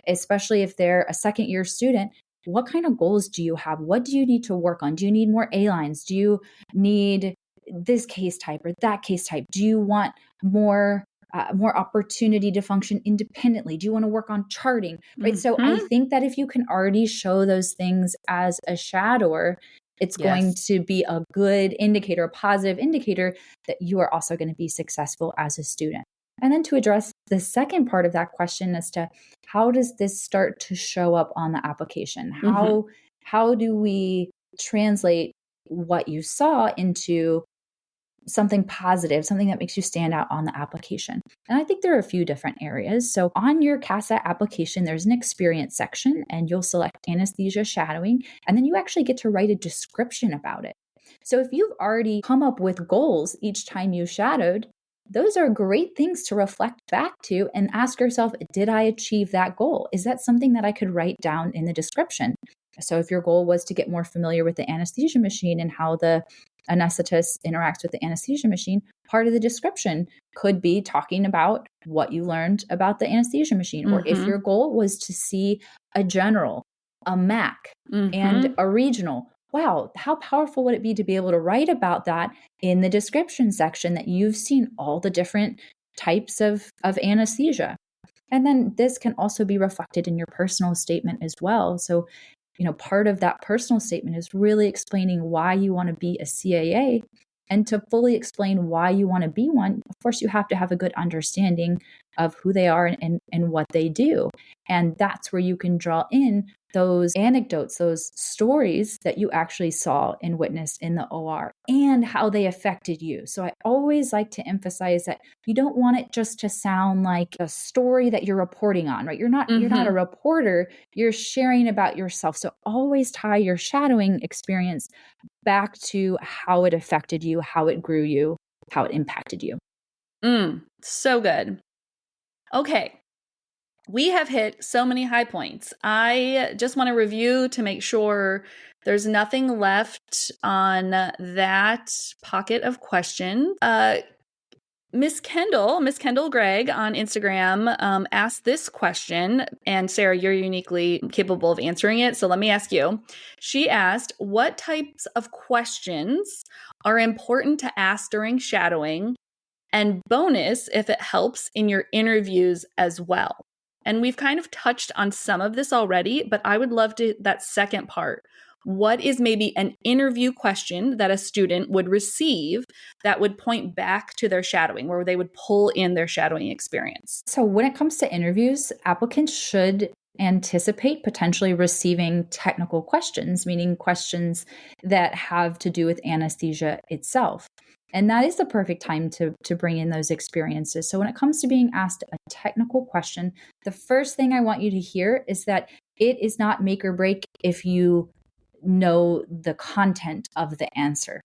especially if they're a second year student, what kind of goals do you have? What do you need to work on? Do you need more A lines? Do you need this case type or that case type? Do you want more opportunity to function independently? Do you want to work on charting? Right. So I think that if you can already show those things as a shadower, it's going to be a good indicator, a positive indicator that you are also going to be successful as a student. And then to address the second part of that question as to how does this start to show up on the application? How do we translate what you saw into something positive, something that makes you stand out on the application? And I think there are a few different areas. So on your CASA application, there's an experience section, and you'll select anesthesia shadowing, and then you actually get to write a description about it. So if you've already come up with goals each time you shadowed, those are great things to reflect back to and ask yourself, did I achieve that goal? Is that something that I could write down in the description? So if your goal was to get more familiar with the anesthesia machine and how the anesthetist interacts with the anesthesia machine, part of the description could be talking about what you learned about the anesthesia machine. Or if your goal was to see a general, a MAC, and a regional, wow, how powerful would it be to be able to write about that in the description section, that you've seen all the different types of anesthesia? And then this can also be reflected in your personal statement as well. So part of that personal statement is really explaining why you want to be a CAA. And to fully explain why you want to be one, of course, you have to have a good understanding of who they are and what they do. And that's where you can draw in those anecdotes, those stories that you actually saw and witnessed in the OR and how they affected you. So I always like to emphasize that you don't want it just to sound like a story that you're reporting on, right? You're not a reporter, you're sharing about yourself. So always tie your shadowing experience back to how it affected you, how it grew you, how it impacted you. So good. Okay. We have hit so many high points. I just want to review to make sure there's nothing left on that pocket of question. Miss Kendall Gregg on Instagram asked this question, and Sarah, you're uniquely capable of answering it. So let me ask you. She asked, what types of questions are important to ask during shadowing? And bonus, if it helps in your interviews as well. And we've kind of touched on some of this already, but I would love to that second part. What is maybe an interview question that a student would receive that would point back to their shadowing, where they would pull in their shadowing experience? So when it comes to interviews, applicants should anticipate potentially receiving technical questions, meaning questions that have to do with anesthesia itself. And that is the perfect time to bring in those experiences. So when it comes to being asked a technical question, the first thing I want you to hear is that it is not make or break if you know the content of the answer.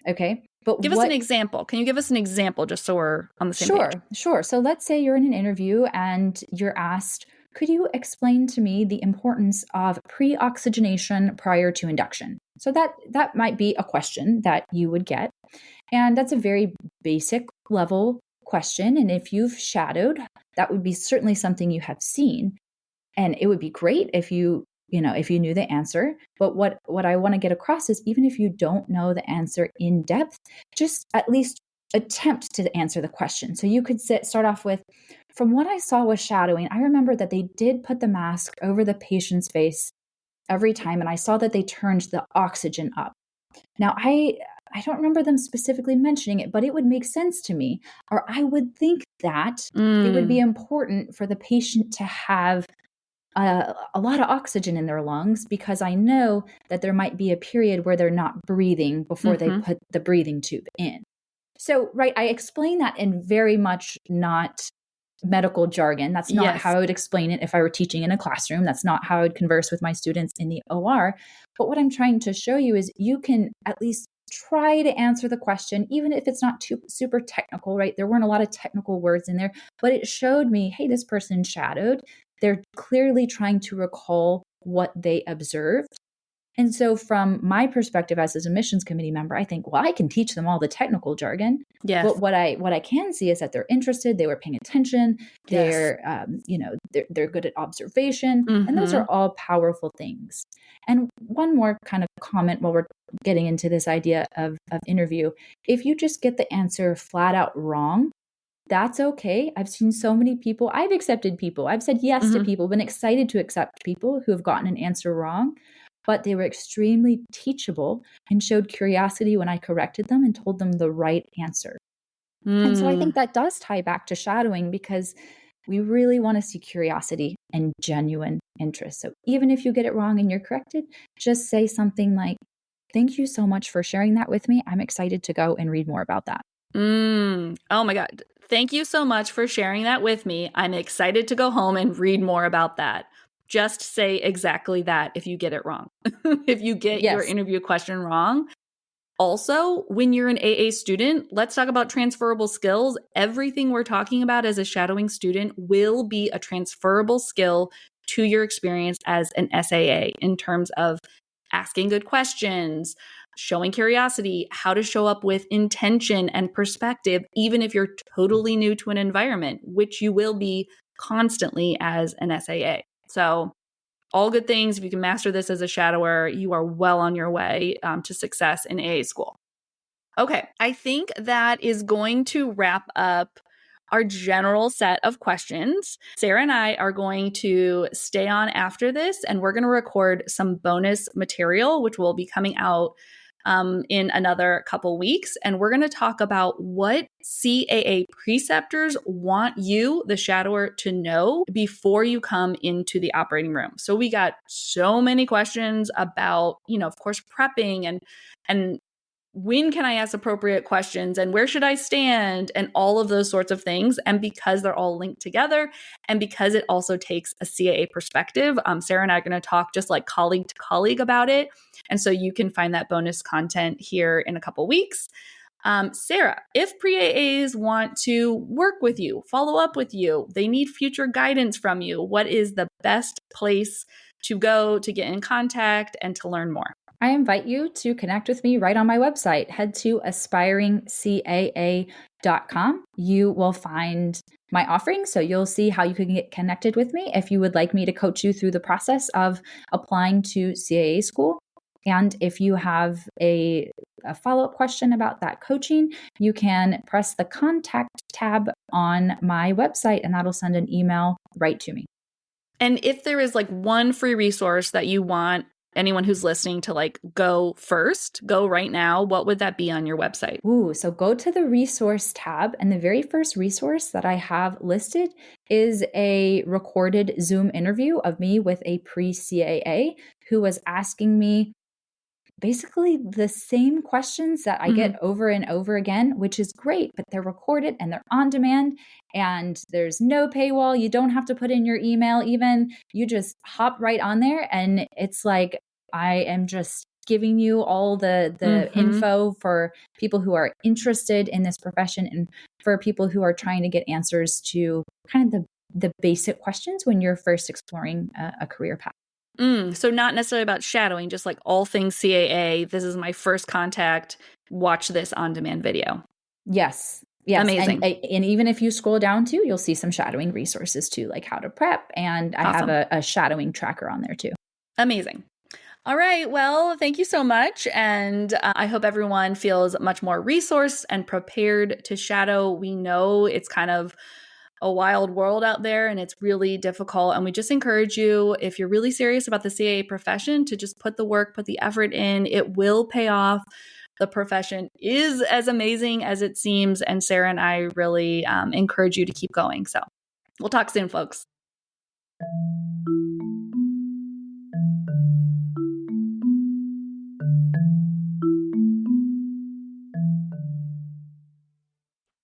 Okay? But give us an example. Can you give us an example just so we're on the same page? Sure. So let's say you're in an interview and you're asked, could you explain to me the importance of pre-oxygenation prior to induction? So that might be a question that you would get. And that's a very basic level question. And if you've shadowed, that would be certainly something you have seen. And it would be great if you knew the answer. But what I want to get across is even if you don't know the answer in depth, just at least attempt to answer the question. So you could start off with, from what I saw with shadowing, I remember that they did put the mask over the patient's face every time, and I saw that they turned the oxygen up. Now, I don't remember them specifically mentioning it, but it would make sense to me, or I would think that it would be important for the patient to have a lot of oxygen in their lungs, because I know that there might be a period where they're not breathing before they put the breathing tube in. So, right, I explain that in very much not medical jargon. That's not how I would explain it if I were teaching in a classroom. That's not how I would converse with my students in the OR. But what I'm trying to show you is you can at least try to answer the question, even if it's not too super technical, right? There weren't a lot of technical words in there, but it showed me, hey, this person shadowed. They're clearly trying to recall what they observed. And so from my perspective as a admissions committee member, I think, well, I can teach them all the technical jargon. Yes. But what I can see is that they're interested, they were paying attention, they're they're good at observation, and those are all powerful things. And one more kind of comment while we're getting into this idea of interview, if you just get the answer flat out wrong, that's okay. I've seen so many people, I've accepted people, I've said yes to people, been excited to accept people who have gotten an answer wrong. But they were extremely teachable and showed curiosity when I corrected them and told them the right answer. And so I think that does tie back to shadowing, because we really want to see curiosity and genuine interest. So even if you get it wrong and you're corrected, just say something like, thank you so much for sharing that with me. I'm excited to go and read more about that. Oh my God. Thank you so much for sharing that with me. I'm excited to go home and read more about that. Just say exactly that if you get it wrong. If you get your interview question wrong. Also, when you're an AA student, let's talk about transferable skills. Everything we're talking about as a shadowing student will be a transferable skill to your experience as an SAA in terms of asking good questions, showing curiosity, how to show up with intention and perspective, even if you're totally new to an environment, which you will be constantly as an SAA. So all good things. If you can master this as a shadower, you are well on your way to success in AA school. Okay, I think that is going to wrap up our general set of questions. Sarah and I are going to stay on after this, and we're going to record some bonus material, which will be coming out in another couple weeks. And we're going to talk about what CAA preceptors want you, the shadower, to know before you come into the operating room. So we got so many questions about, of course, prepping and when can I ask appropriate questions and where should I stand and all of those sorts of things. And because they're all linked together and because it also takes a CAA perspective, Sarah and I are going to talk just like colleague to colleague about it. And so you can find that bonus content here in a couple weeks. Sarah, if pre-AAs want to work with you, follow up with you, they need future guidance from you, what is the best place to go to get in contact and to learn more? I invite you to connect with me right on my website. Head to aspiringcaa.com. You will find my offerings, so you'll see how you can get connected with me if you would like me to coach you through the process of applying to CAA school. And if you have a follow-up question about that coaching, you can press the contact tab on my website, and that'll send an email right to me. And if there is like one free resource that you want anyone who's listening to like go right now, what would that be on your website? So go to the resource tab, and the very first resource that I have listed is a recorded Zoom interview of me with a pre-CAA who was asking me basically the same questions that I get over and over again, which is great, but they're recorded and they're on demand and there's no paywall. You don't have to put in your email even. You just hop right on there and it's like I am just giving you all the info for people who are interested in this profession and for people who are trying to get answers to kind of the basic questions when you're first exploring a career path. So not necessarily about shadowing, just like all things CAA. This is my first contact. Watch this on-demand video. Yes. Amazing. And even if you scroll down too, you'll see some shadowing resources too, like how to prep. And I have a shadowing tracker on there too. Amazing. All right. Well, thank you so much. And I hope everyone feels much more resourced and prepared to shadow. We know it's kind of a wild world out there and it's really difficult. And we just encourage you, if you're really serious about the CAA profession, to just put the work, put the effort in. It will pay off. The profession is as amazing as it seems. And Sarah and I really encourage you to keep going. So we'll talk soon, folks.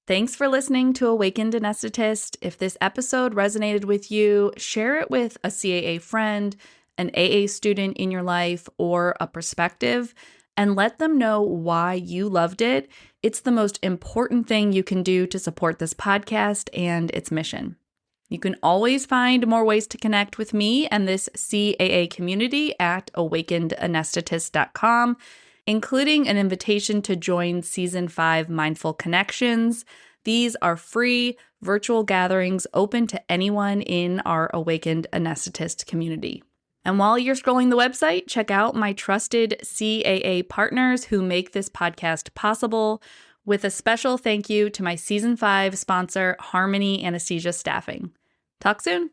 Thanks for listening to Awakened Anesthetist. If this episode resonated with you, share it with a CAA friend, an AA student in your life, or a prospective, and let them know why you loved it. It's the most important thing you can do to support this podcast and its mission. You can always find more ways to connect with me and this CAA community at awakenedanesthetist.com, including an invitation to join Season 5 Mindful Connections. These are free virtual gatherings open to anyone in our Awakened Anesthetist community. And while you're scrolling the website, check out my trusted CAA partners who make this podcast possible, with a special thank you to my Season 5 sponsor, Harmony Anesthesia Staffing. Talk soon.